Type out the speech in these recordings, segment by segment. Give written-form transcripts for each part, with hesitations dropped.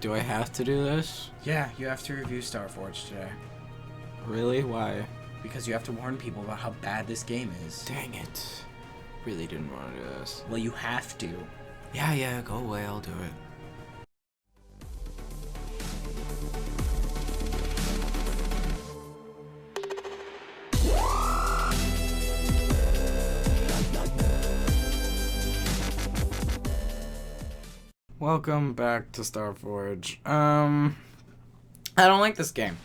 Do I have to do this? Yeah, you have to review Starforge today. Really? Why? Because you have to warn people about how bad this game is. Dang it. Really didn't want to do this. Well, you have to. Yeah, go away, I'll do it. Welcome back to Starforge. I don't like this game.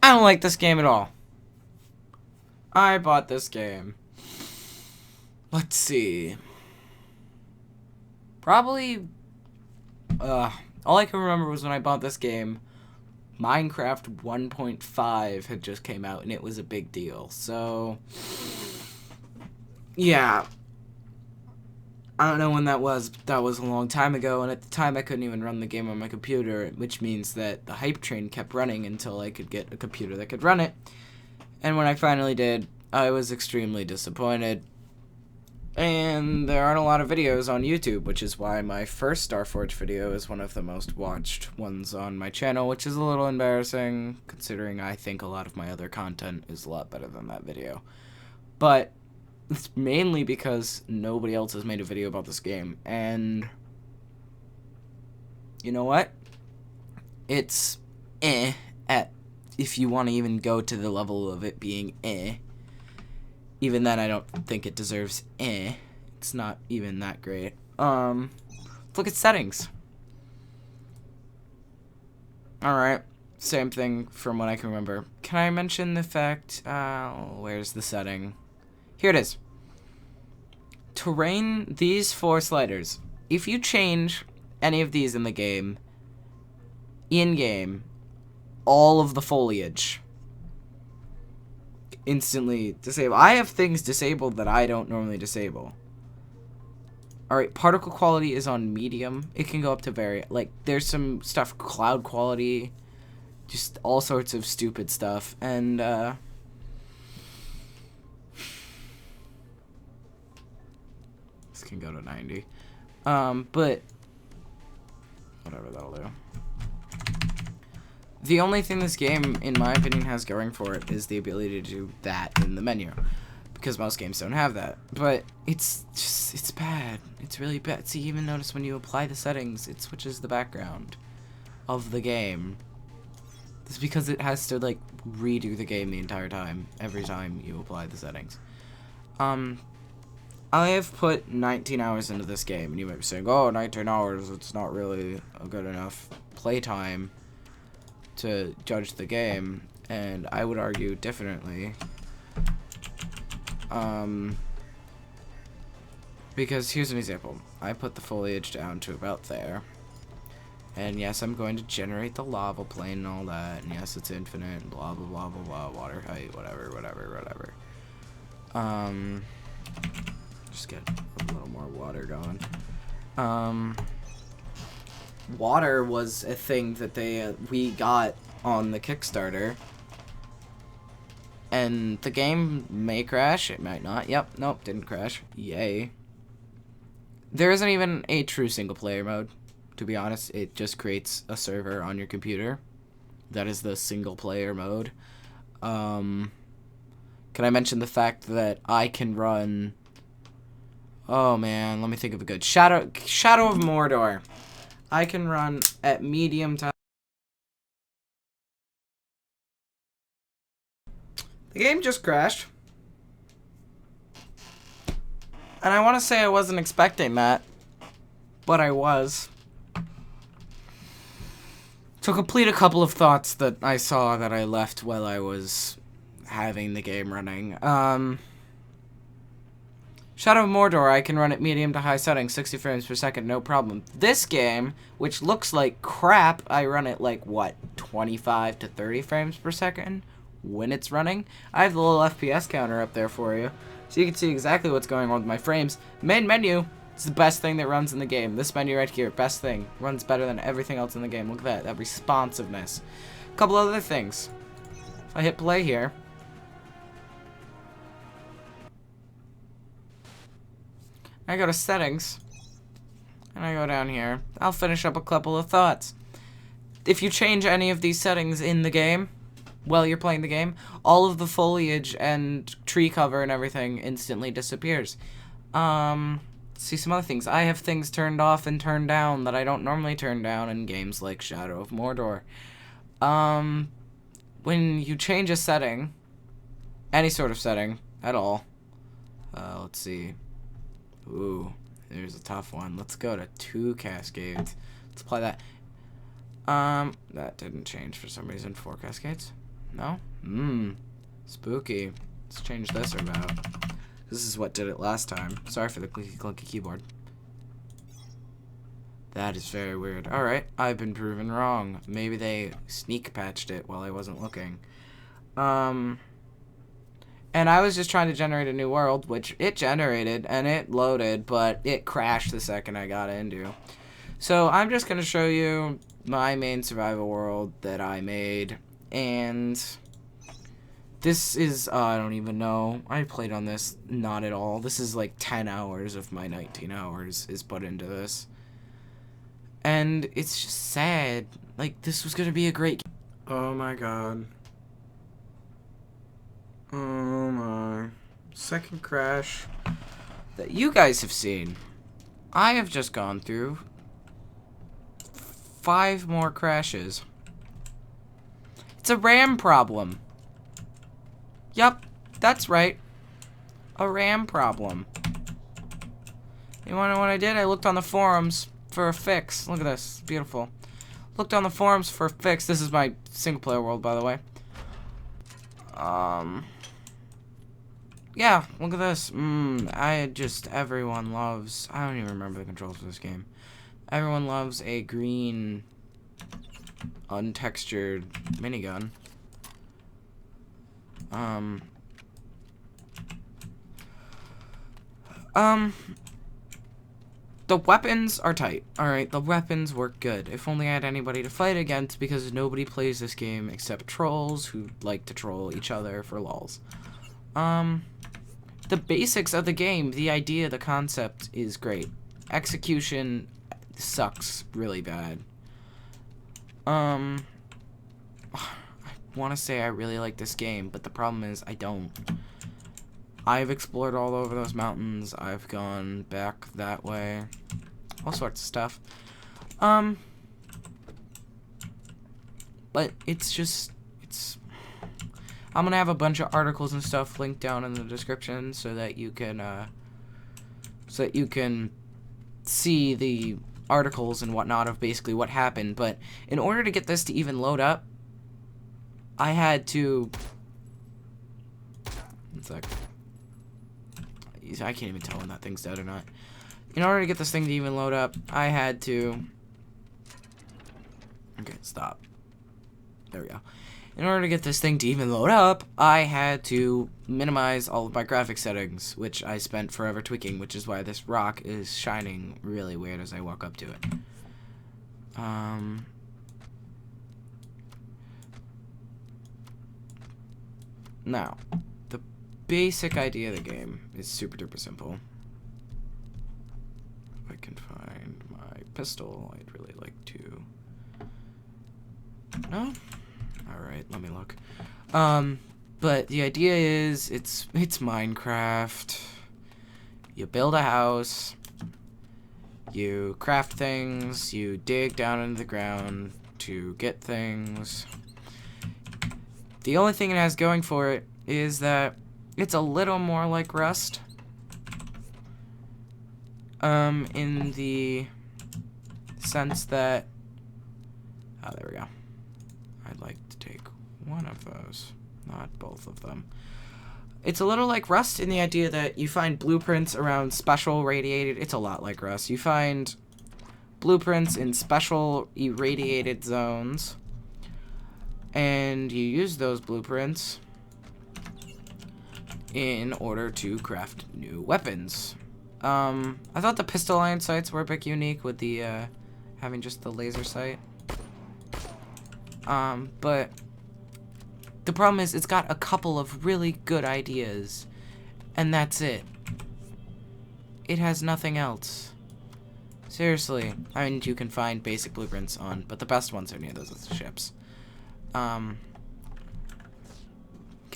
I don't like this game at all. I bought this game. Let's see. Probably, all I can remember was when I bought this game, Minecraft 1.5 had just came out, and it was a big deal. So, yeah. I don't know when that was, but that was a long time ago, and at the time I couldn't even run the game on my computer, which means that the hype train kept running until I could get a computer that could run it. And when I finally did, I was extremely disappointed. And there aren't a lot of videos on YouTube, which is why my first Starforge video is one of the most watched ones on my channel, which is a little embarrassing, considering I think a lot of my other content is a lot better than that video. But it's mainly because nobody else has made a video about this game, and you know what? It's at if you want to even go to the level of it being even then I don't think it deserves It's not even that great. Let's look at settings. Alright, same thing from what I can remember. Can I mention the fact, where's the setting? Here it is. Terrain, these 4 sliders. If you change any of these in the game, in-game, all of the foliage instantly disable. I have things disabled that I don't normally disable. Alright, particle quality is on medium. It can go up to there's some stuff, cloud quality, just all sorts of stupid stuff, and, this can go to 90. But whatever, that'll do. The only thing this game, in my opinion, has going for it is the ability to do that in the menu. Because most games don't have that. But it's bad. It's really bad. See, even notice when you apply the settings, it switches the background of the game. It's because it has to, like, redo the game the entire time, every time you apply the settings. I have put 19 hours into this game, and you might be saying, oh, 19 hours, it's not really a good enough playtime to judge the game, and I would argue differently. Because here's an example. I put the foliage down to about there, and yes, I'm going to generate the lava plane and all that, and yes, it's infinite, and blah, blah, blah, blah, blah, water height, whatever. Just get a little more water going. Water was a thing that we got on the Kickstarter, and the game may crash. It might not. Yep, nope, didn't crash. Yay. There isn't even a true single player mode, to be honest. It just creates a server on your computer. That is the single player mode. Can I mention the fact that I can run... Oh man, let me think of a good Shadow of Mordor. I can run at medium time. The game just crashed. And I want to say I wasn't expecting that, but I was. To complete a couple of thoughts that I saw that I left while I was having the game running. Shadow of Mordor, I can run at medium to high settings, 60 frames per second, no problem. This game, which looks like crap, I run at like, what, 25 to 30 frames per second when it's running? I have the little FPS counter up there for you, so you can see exactly what's going on with my frames. Main menu is the best thing that runs in the game. This menu right here, best thing. Runs better than everything else in the game. Look at that responsiveness. A couple other things. If I hit play here, I go to settings, and I go down here, I'll finish up a couple of thoughts. If you change any of these settings in the game, while you're playing the game, all of the foliage and tree cover and everything instantly disappears. See some other things. I have things turned off and turned down that I don't normally turn down in games like Shadow of Mordor. When you change a setting, any sort of setting at all, let's see. Ooh, there's a tough one. Let's go to 2 cascades. Let's apply that. That didn't change for some reason. 4 cascades? No? Spooky. Let's change this about. This is what did it last time. Sorry for the clicky clunky keyboard. That is very weird. Alright, I've been proven wrong. Maybe they sneak patched it while I wasn't looking. And I was just trying to generate a new world, which it generated, and it loaded, but it crashed the second I got into. So I'm just going to show you my main survival world that I made, and this is, I don't even know, I played on this not at all. This is like 10 hours of my 19 hours is put into this. And it's just sad. Like, this was going to be a great game. Oh my god. Oh my. Second crash that you guys have seen. I have just gone through 5 more crashes. It's a RAM problem. Yup, that's right. A RAM problem. You wanna know what I did? I looked on the forums for a fix. Look at this. Beautiful. Looked on the forums for a fix. This is my single player world, by the way. Yeah, look at this. Everyone loves, I don't even remember the controls for this game. Everyone loves a green, untextured minigun. The weapons are tight. Alright, the weapons work good. If only I had anybody to fight against, because nobody plays this game except trolls who like to troll each other for lols. The basics of the game, the idea, the concept is great. Execution sucks really bad. I want to say I really like this game, but the problem is I don't. I've explored all over those mountains. I've gone back that way. All sorts of stuff. But it's just, I'm gonna have a bunch of articles and stuff linked down in the description so that you can see the articles and whatnot of basically what happened. But in order to get this to even load up, I had to. One sec. I can't even tell when that thing's dead or not. In order to get this thing to even load up, I had to. Okay, stop. There we go. In order to get this thing to even load up, I had to minimize all of my graphic settings, which I spent forever tweaking, which is why this rock is shining really weird as I walk up to it. Now, the basic idea of the game is super duper simple. If I can find my pistol, I'd really like to. No? Alright, let me look. But the idea is, it's Minecraft. You build a house, you craft things, you dig down into the ground to get things. The only thing it has going for it is that it's a little more like Rust. In the sense that, oh, there we go. I'd like to take one of those, not both of them. It's a little like Rust in the idea that you find blueprints around special irradiated. It's a lot like Rust. You find blueprints in special irradiated zones, and you use those blueprints in order to craft new weapons. I thought the pistol iron sights were a bit unique with the having just the laser sight. But the problem is it's got a couple of really good ideas, and that's it. It has nothing else. Seriously. I mean, you can find basic blueprints on, but the best ones are near those ships. Can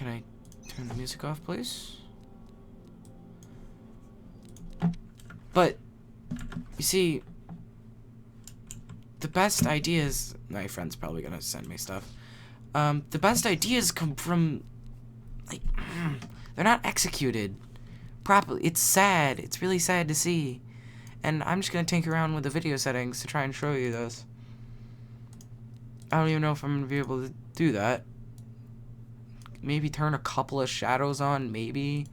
I turn the music off, please? But, you see, the best ideas... My friend's probably gonna send me stuff. The best ideas come from, like, they're not executed properly. It's sad. It's really sad to see. And I'm just gonna tinker around with the video settings to try and show you this. I don't even know if I'm gonna be able to do that. Maybe turn a couple of shadows on, maybe.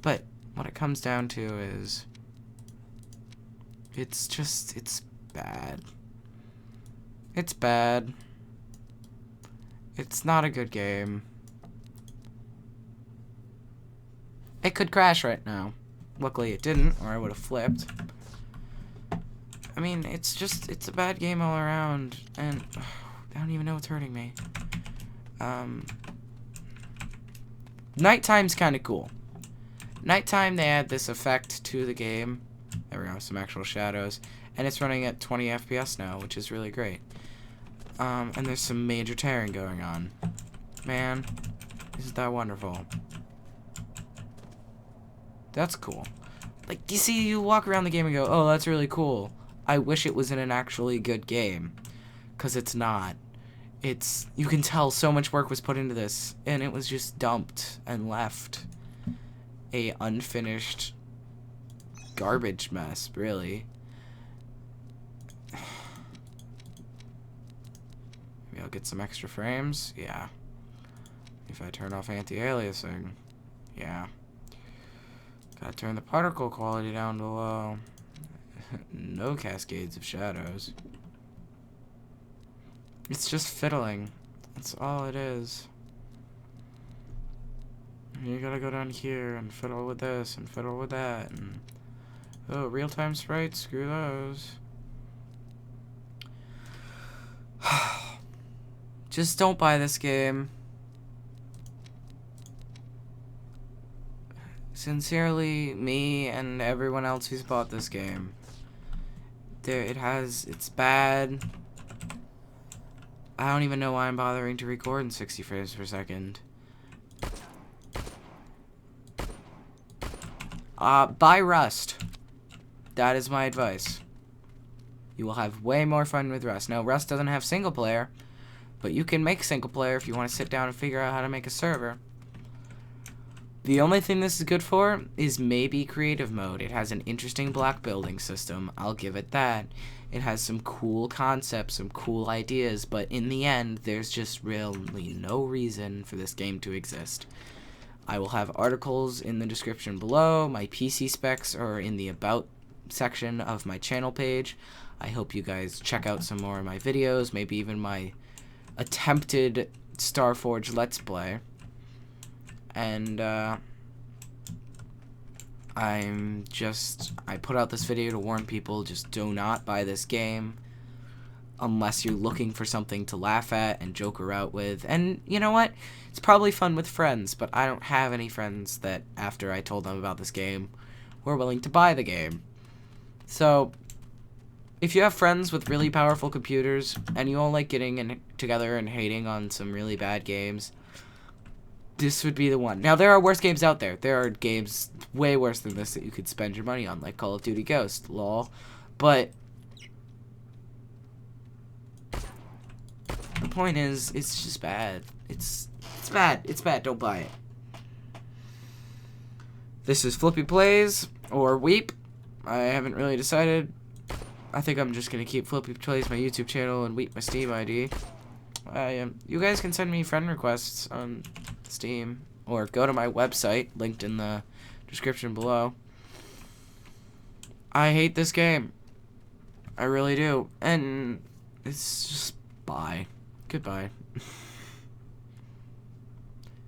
But what it comes down to is, it's bad. It's bad. It's not a good game. It could crash right now. Luckily it didn't, or I would have flipped. I mean, it's a bad game all around, and I don't even know what's hurting me. Nighttime's kind of cool. Nighttime, they add this effect to the game. There we go, some actual shadows. And it's running at 20 FPS now, which is really great. And there's some major tearing going on. Man, isn't that wonderful? That's cool. Like, you see, you walk around the game and go, oh, that's really cool. I wish it was in an actually good game. Because it's not. You can tell so much work was put into this, and it was just dumped and left. A unfinished garbage mess, really. Maybe I'll get some extra frames. Yeah. If I turn off anti-aliasing. Yeah. Gotta turn the particle quality down to low. No cascades of shadows. It's just fiddling. That's all it is. You gotta go down here and fiddle with this and fiddle with that. And oh, real-time sprites, screw those. Just don't buy this game. Sincerely, me and everyone else who's bought this game. It's bad. I don't even know why I'm bothering to record in 60 frames per second. Buy Rust. That is my advice. You will have way more fun with Rust. Now, Rust doesn't have single player, but you can make single player if you want to sit down and figure out how to make a server. The only thing this is good for is maybe creative mode. It has an interesting block building system. I'll give it that. It has some cool concepts, some cool ideas, but in the end, there's just really no reason for this game to exist. I will have articles in the description below. My PC specs are in the About section of my channel page. I hope you guys check out some more of my videos, maybe even my attempted Starforge Let's Play. And, I put out this video to warn people, just do not buy this game unless you're looking for something to laugh at and joke around with. And you know what? It's probably fun with friends, but I don't have any friends that, after I told them about this game, were willing to buy the game. So, if you have friends with really powerful computers, and you all like getting together and hating on some really bad games, this would be the one. Now, there are worse games out there. There are games way worse than this that you could spend your money on, like Call of Duty Ghost, lol. But the point is, it's just bad. It's bad. It's bad. Don't buy it. This is Flippy Plays, or Weep. I haven't really decided. I think I'm just going to keep Flippy Plays my YouTube channel and Weep my Steam ID. You guys can send me friend requests on Steam, or go to my website, linked in the description below. I hate this game. I really do. And it's just bye. Goodbye.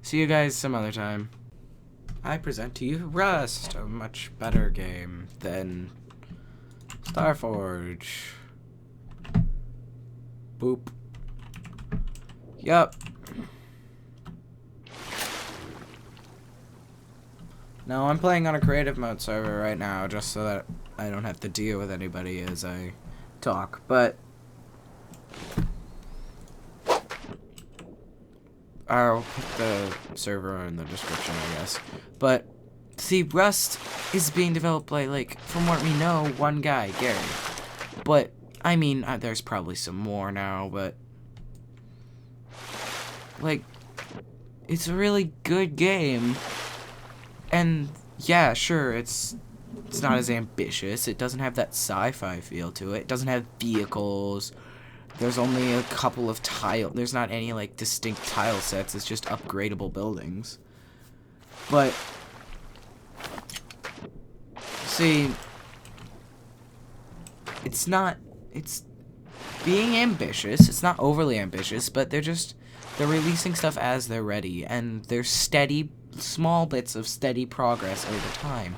See you guys some other time. I present to you Rust, a much better game than Starforge. Boop. Yup. No, I'm playing on a creative mode server right now, just so that I don't have to deal with anybody as I talk. But I'll put the server in the description, I guess. But see, Rust is being developed by, like, from what we know, one guy, Gary. But I mean, there's probably some more now, but like, it's a really good game. And yeah, sure, it's not as ambitious. It doesn't have that sci-fi feel to it. It doesn't have vehicles. There's only a couple of there's not any, like, distinct tile sets. It's just upgradable buildings. But see, it's being ambitious. It's not overly ambitious, but they're releasing stuff as they're ready, and there's small bits of steady progress over time.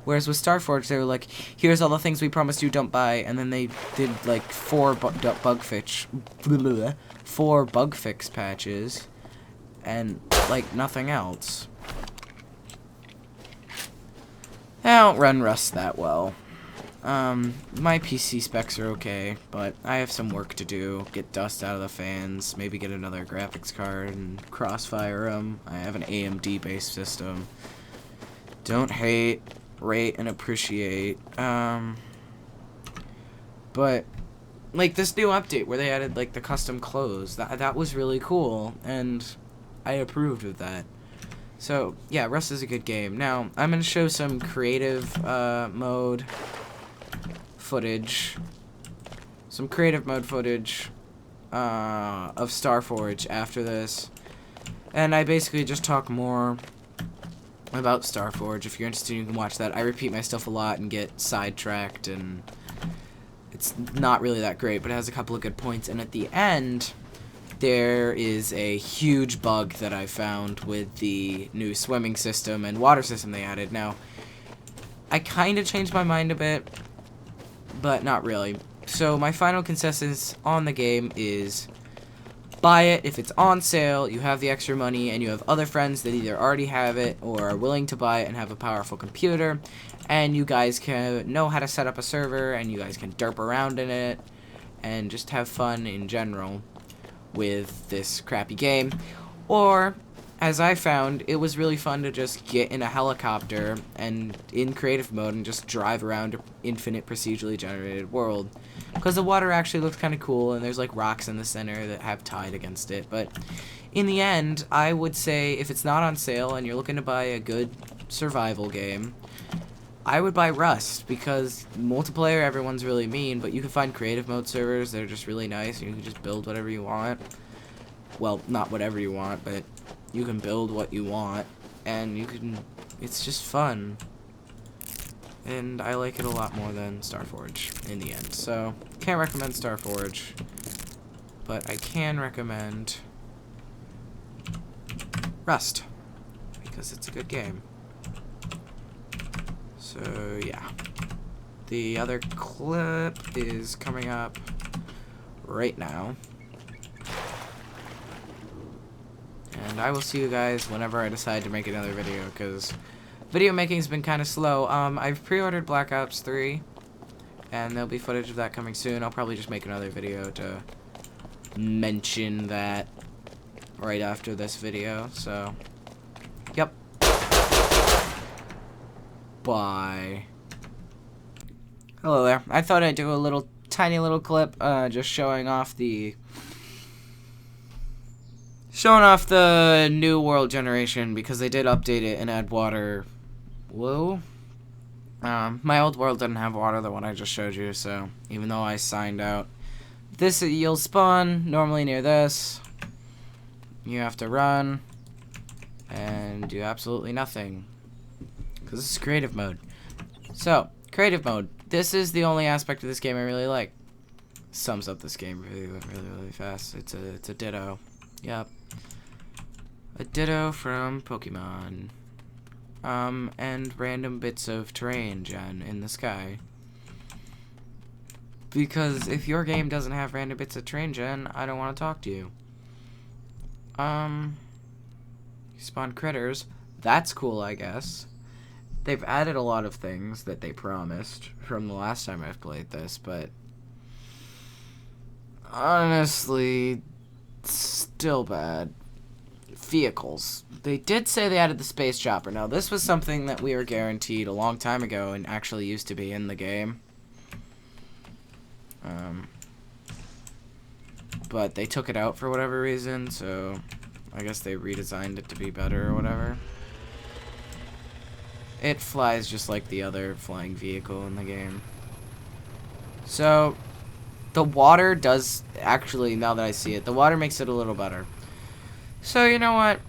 Whereas with Starforge, they were like, here's all the things we promised you, don't buy, and then they did like 4 bug fix patches, and like nothing else. I don't run Rust that well. My PC specs are okay, but I have some work to do. Get dust out of the fans, maybe get another graphics card and crossfire them. I have an AMD based system. Don't hate, rate, and appreciate. But like this new update where they added like the custom clothes, that was really cool, and I approved of that. So yeah, Rust is a good game. Now I'm gonna show some creative mode footage, of Starforge after this, and I basically just talk more about Starforge. If you're interested, you can watch that. I repeat myself a lot and get sidetracked, and it's not really that great, but it has a couple of good points. And at the end, there is a huge bug that I found with the new swimming system and water system they added. Now, I kind of changed my mind a bit, but not really. So my final consensus on the game is buy it if it's on sale, you have the extra money, and you have other friends that either already have it or are willing to buy it and have a powerful computer, and you guys can know how to set up a server, and you guys can derp around in it and just have fun in general with this crappy game. Or, as I found, it was really fun to just get in a helicopter and in creative mode and just drive around an infinite procedurally generated world. Because the water actually looks kind of cool, and there's like rocks in the center that have tide against it. But in the end, I would say if it's not on sale and you're looking to buy a good survival game, I would buy Rust, because multiplayer, everyone's really mean, but you can find creative mode servers that are just really nice, and you can just build whatever you want. Well, not whatever you want, but you can build what you want, and it's just fun. And I like it a lot more than Starforge in the end. So, can't recommend Starforge, but I can recommend Rust, because it's a good game. So, yeah. The other clip is coming up right now. And I will see you guys whenever I decide to make another video, because video making's been kind of slow. I've pre-ordered Black Ops 3, and there'll be footage of that coming soon. I'll probably just make another video to mention that right after this video, so, yep. Bye. Hello there. I thought I'd do a tiny little clip, just showing off the new world generation, because they did update it and add water. Whoa. My old world didn't have water, the one I just showed you, so even though I signed out, you'll spawn normally near this. You have to run and do absolutely nothing, because this is creative mode. So, creative mode. This is the only aspect of this game I really like. Sums up this game really fast. It's a ditto. Yep. A ditto from Pokemon. And random bits of terrain gen in the sky. Because if your game doesn't have random bits of terrain gen, I don't want to talk to you. You spawn critters. That's cool, I guess. they've added a lot of things that they promised from the last time I've played this, but honestly, still bad. Vehicles. They did say they added the space chopper. Now, this was something that we were guaranteed a long time ago and actually used to be in the game. But they took it out for whatever reason, so I guess they redesigned it to be better or whatever. It flies just like the other flying vehicle in the game. So, the water does, actually, now that I see it, the water makes it a little better. So, you know what?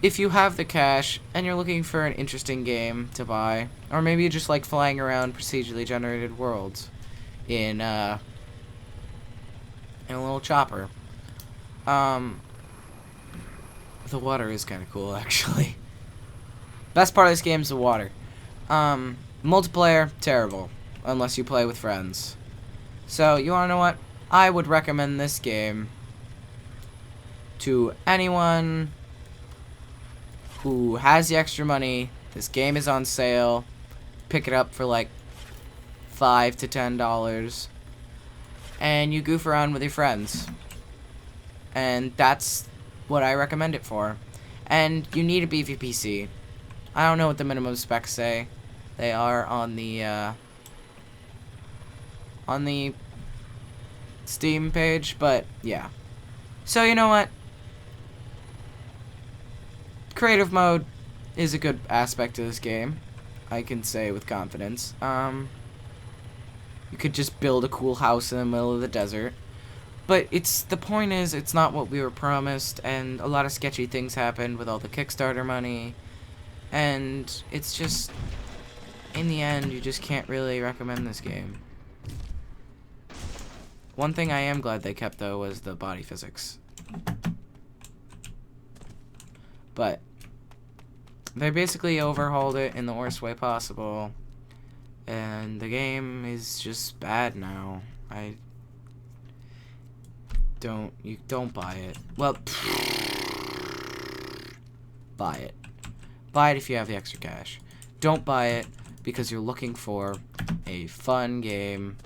If you have the cash and you're looking for an interesting game to buy, or maybe you just like flying around procedurally generated worlds in a little chopper, the water is kind of cool, actually. Best part of this game is the water. Multiplayer, terrible, unless you play with friends. So, you wanna know what? I would recommend this game to anyone who has the extra money. This game is on sale. Pick it up for like $5 to $10. And you goof around with your friends. And that's what I recommend it for. And you need a beefy PC. I don't know what the minimum specs say. They are on the Steam page, but yeah. So you know what? Creative mode is a good aspect of this game, I can say with confidence. You could just build a cool house in the middle of the desert. But the point is, it's not what we were promised, and a lot of sketchy things happened with all the Kickstarter money. And it's just, in the end, you just can't really recommend this game. One thing I am glad they kept, though, was the body physics. But they basically overhauled it in the worst way possible. And the game is just bad now. You don't buy it. Well, buy it. Buy it if you have the extra cash. Don't buy it because you're looking for a fun game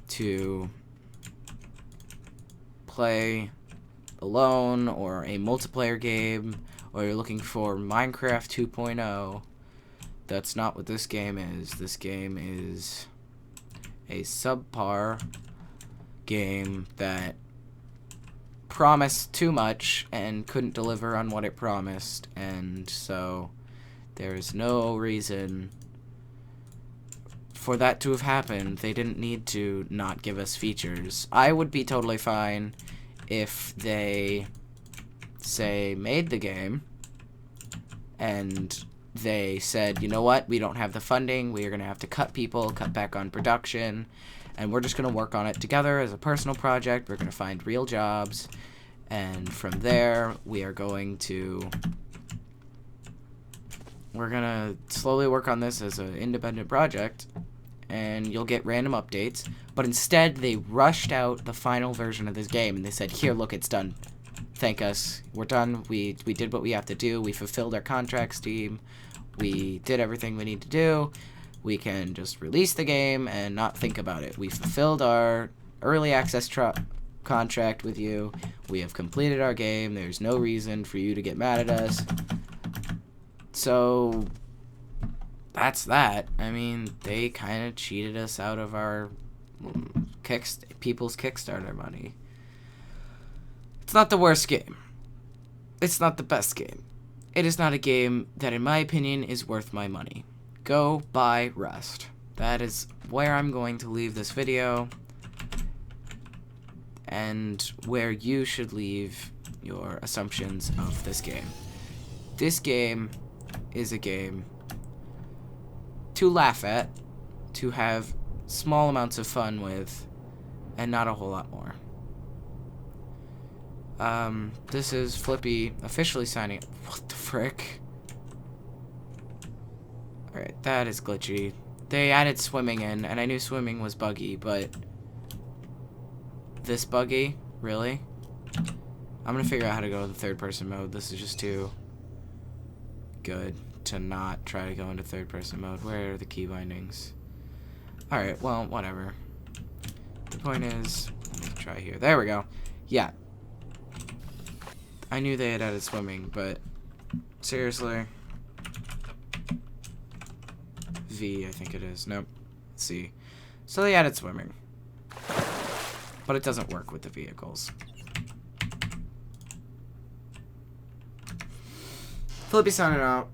to play alone, or a multiplayer game, or you're looking for Minecraft 2.0. That's not what this game is. This game is a subpar game that promised too much and couldn't deliver on what it promised, and so there's no reason for that to have happened. They didn't need to not give us features. I would be totally fine if they, say, made the game and they said, you know what, we don't have the funding, we are going to have to cut people, cut back on production, and we're just going to work on it together as a personal project. We're going to find real jobs, and from there, we're going to slowly work on this as an independent project, and you'll get random updates. But instead, they rushed out the final version of this game, and they said, here, look, it's done. Thank us. We're done. We did what we have to do. We fulfilled our contracts, team. We did everything we need to do. We can just release the game and not think about it. We fulfilled our early access contract with you. We have completed our game. There's no reason for you to get mad at us. So that's that. I mean, they kind of cheated us out of our people's Kickstarter money. It's not the worst game. It's not the best game. It is not a game that, in my opinion, is worth my money. Go buy Rust. That is where I'm going to leave this video, and where you should leave your assumptions of this game. This game is a game to laugh at, to have small amounts of fun with, and not a whole lot more. This is Flippy officially signing. What the frick? Alright, that is glitchy. They added swimming in, and I knew swimming was buggy, but this buggy? Really? I'm gonna figure out how to go to the third person mode. This is just too good. to not try to go into third-person mode. Where are the key bindings? Alright, well, whatever. The point is, let me try here. There we go. Yeah. I knew they had added swimming, but seriously. V, I think it is. Nope. Let's see. So they added swimming. But it doesn't work with the vehicles. Flippy signing out.